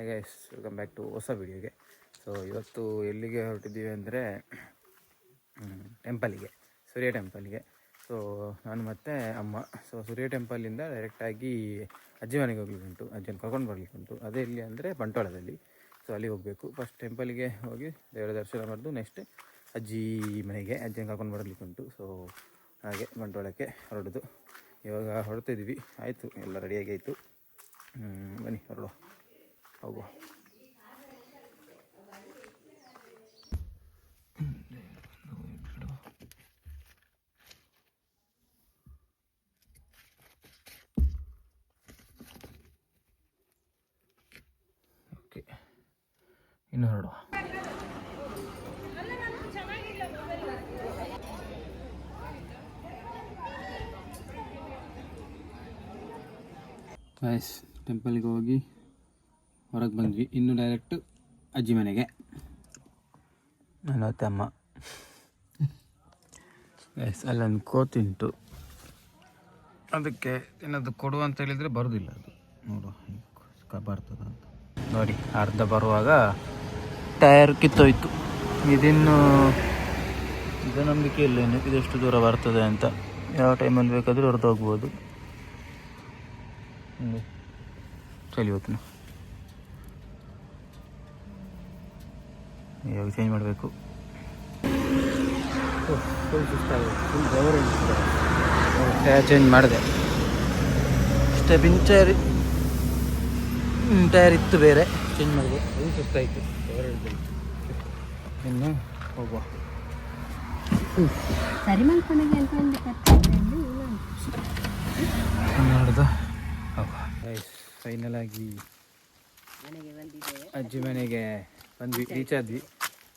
Guys, welcome back to ಹೊಸ ವಿಡಿಯೋಗೆ. So ಇವತ್ತು ಎಲ್ಲಿಗೆ ಹೊರಟಿದ್ದೀವಿ ಅಂದರೆ ಟೆಂಪಲಿಗೆ, ಸೂರ್ಯ ಟೆಂಪಲ್ಗೆ. ಸೊ ನಾನು ಮತ್ತು ಅಮ್ಮ. ಸೊ ಸೂರ್ಯ ಟೆಂಪಲಿಂದ ಡೈರೆಕ್ಟಾಗಿ ಅಜ್ಜಿ ಮನೆಗೆ ಹೋಗ್ಲಿಕ್ಕುಂಟು, ಅಜ್ಜಿಯನ್ನು ಕರ್ಕೊಂಡು ಬರಲಿಕ್ಕುಂಟು. ಅದೇ ಇಲ್ಲಿ ಅಂದರೆ ಬಂಟ್ವಾಳದಲ್ಲಿ. ಸೊ ಅಲ್ಲಿಗೆ ಹೋಗಬೇಕು. ಫಸ್ಟ್ ಟೆಂಪಲಿಗೆ ಹೋಗಿ ದೇವರ ದರ್ಶನ ಮಾಡಿದ್ದು ನೆಕ್ಸ್ಟ್ ಅಜ್ಜಿ ಮನೆಗೆ ಅಜ್ಜಿಯನ್ನು ಕರ್ಕೊಂಡು ಬರಲಿಕ್ಕುಂಟು. ಸೊ ಹಾಗೆ ಬಂಟ್ವಾಳಕ್ಕೆ ಹೊರಡೋದು. ಇವಾಗ ಹೊರಡ್ತಿದ್ವಿ. ಆಯಿತು, ಎಲ್ಲ ರೆಡಿಯಾಗಿ ಆಯಿತು. ಬನ್ನಿ ಹೊರಡುವ, ಹೋಗುವ. ಓಕೆ, ಇನ್ನು ಹೊರಡುವ. ಗೈಸ್, ಟೆಂಪಲ್ಗೆ ಹೋಗಿ ಹೊರಗೆ ಬಂದ್ವಿ. ಇನ್ನು ಡೈರೆಕ್ಟ್ ಅಜ್ಜಿ ಮನೆಗೆ, ನಾನು ಮತ್ತು ಅಮ್ಮ. ಗೈಸ್, ಅಲ್ಲೊಂದು ಕೋತಿಂಟು, ಅದಕ್ಕೆ ಏನಾದರೂ ಕೊಡುವ ಅಂತ ಹೇಳಿದರೆ ಬರೋದಿಲ್ಲ ಅದು. ನೋಡುವ ಬರ್ತದ ಅಂತ ನೋಡಿ. ಅರ್ಧ ಬರುವಾಗ ಟಯರ್ ಕಿತ್ತೋಯ್ತು. ಇದು ನಂಬಿಕೆ ಇಲ್ಲ ಇನ್ನು ಇದೆಷ್ಟು ದೂರ ಬರ್ತದೆ ಅಂತ. ಯಾವ ಟೈಮಲ್ಲಿ ಬೇಕಾದರೂ ಹೊರತು ಹೋಗ್ಬೋದು. ಚಳಿ ಇವತ್ತು ಇವಾಗ ಚೇಂಜ್ ಮಾಡಬೇಕು. ಟಯರ್ ಚೇಂಜ್ ಮಾಡಿದೆ ಅಷ್ಟೇ. ಟಯರ್ ಇತ್ತು ಬೇರೆ, ಚೇಂಜ್ ಮಾಡಿದೆ. ಅದು ಸುಸ್ತಾಯಿತು. ಇನ್ನು ಹೋಗುವ. ಫೈನಲ್ ಆಗಿ ಅಜ್ಜಿ ಮನೆಗೆ ಬಂದ್ವಿ, ರೀಚ್ ಆದ್ವಿ.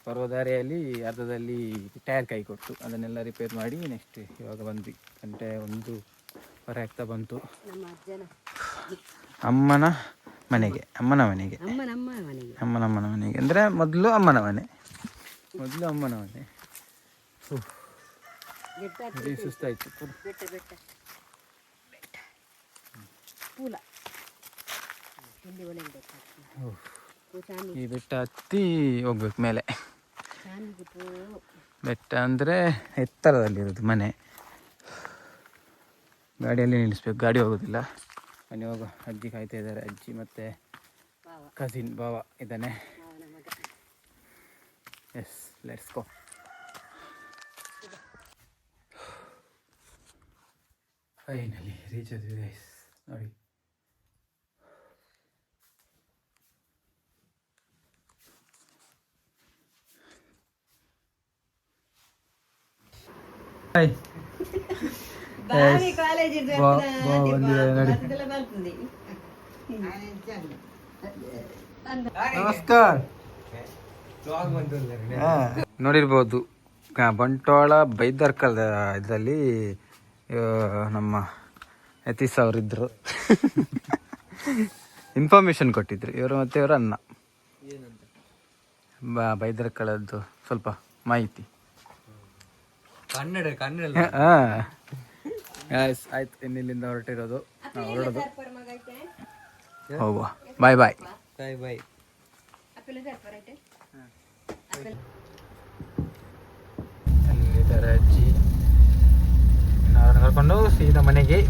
ಬರುವ ದಾರಿಯಲ್ಲಿ ಅರ್ಧದಲ್ಲಿ ಟೈರ್ ಕೈ ಕೊಟ್ಟು ಅದನ್ನೆಲ್ಲ ರಿಪೇರ್ ಮಾಡಿ ನೆಕ್ಸ್ಟ್ ಇವಾಗ ಬಂದ್ವಿ. ಗಂಟೆ 1:30 ಆಗ್ತಾ ಬಂತು. ಅಮ್ಮನ ಮನೆಗೆ ಅಂದರೆ ಮೊದಲು ಅಮ್ಮನ ಮನೆ. ಸುಸ್ತಾಯಿತು. ಈ ಬೆಟ್ಟ ಹತ್ತಿ ಹೋಗ್ಬೇಕು ಮೇಲೆ. ಬೆಟ್ಟ ಅಂದರೆ ಎತ್ತರದಲ್ಲಿರೋದು ಮನೆ. ಗಾಡಿಯಲ್ಲಿ ನಿಲ್ಲಿಸ್ಬೇಕು, ಗಾಡಿ ಹೋಗೋದಿಲ್ಲ. ಮನೆ ಹೋಗೋ. ಅಜ್ಜಿ ಕಾಯ್ತಾ ಇದ್ದಾರೆ. ಅಜ್ಜಿ ಮತ್ತು ಕಸಿನ್ ಬಾವ ಇದ್ದಾನೆ. Yes, let's go. Finally reach ಆದ್ವಿ ಗೈಸ್. ನೋಡಿ, ನಮಸ್ಕಾರ. ನೋಡಿರ್ಬೋದು, ಬಂಟ್ವಾಳ ಬೈದರ್ಕಲ್ ಇದರಲ್ಲಿ ನಮ್ಮ ಯತೀಶ್ ಅವರಿದ್ದರು. ಇನ್ಫಾರ್ಮೇಶನ್ ಕೊಟ್ಟಿದ್ರು ಇವರು ಮತ್ತು ಇವರ ಅಣ್ಣ. ಬೈದರ್ಕಳದ್ದು ಸ್ವಲ್ಪ ಮಾಹಿತಿ. ಕನ್ನಡ ಆಯ್ತು. ಇನ್ನಿಲ್ಲಿಂದ ಹೊರಟಿರೋದು, ಹೊರಡೋದು. ಹೋಗುವ. ಬಾಯ್. ಅಲ್ಲಿದ್ದಾರೆ ಅಜ್ಜಿ. ಅವ್ರನ್ನ ಕರ್ಕೊಂಡು ಸೀದಾ ಮನೆಗೆ.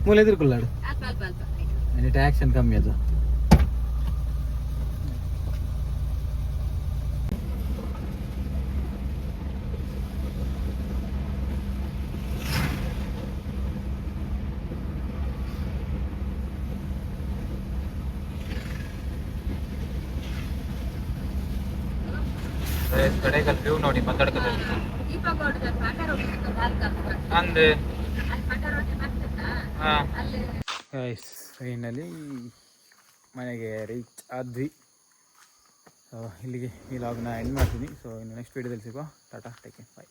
ಮೂಲೆ ಎದುರುಕೊಳ್ಳಾಡು ಆಕ್ಷನ್ ಕಮ್ಮಿ ಅದು. ಕಡೆಗಲ್ ವ್ಯೂ ನೋಡಿ, ಮಾತಾಡ್ಕೋದಲ್ಲಿ ಅಂದೆ. ಗೈಸ್, ಫೈನಲಿ ಮನೆಗೆ ರೀಚ್ ಆದ್ವಿ. ಸೊ ಇಲ್ಲಿಗೆ ಈ ಲಾಗ್ನ ಎಂಡ್ ಮಾಡ್ತೀನಿ. ಸೊ ಇನ್ನು ನೆಕ್ಸ್ಟ್ ವೀಡಿಯೋದಲ್ಲಿ ಸಿಗುವ. ಟಾಟಾ, ಟೇಕ್ ಕೇರ್, ಬಾಯ್.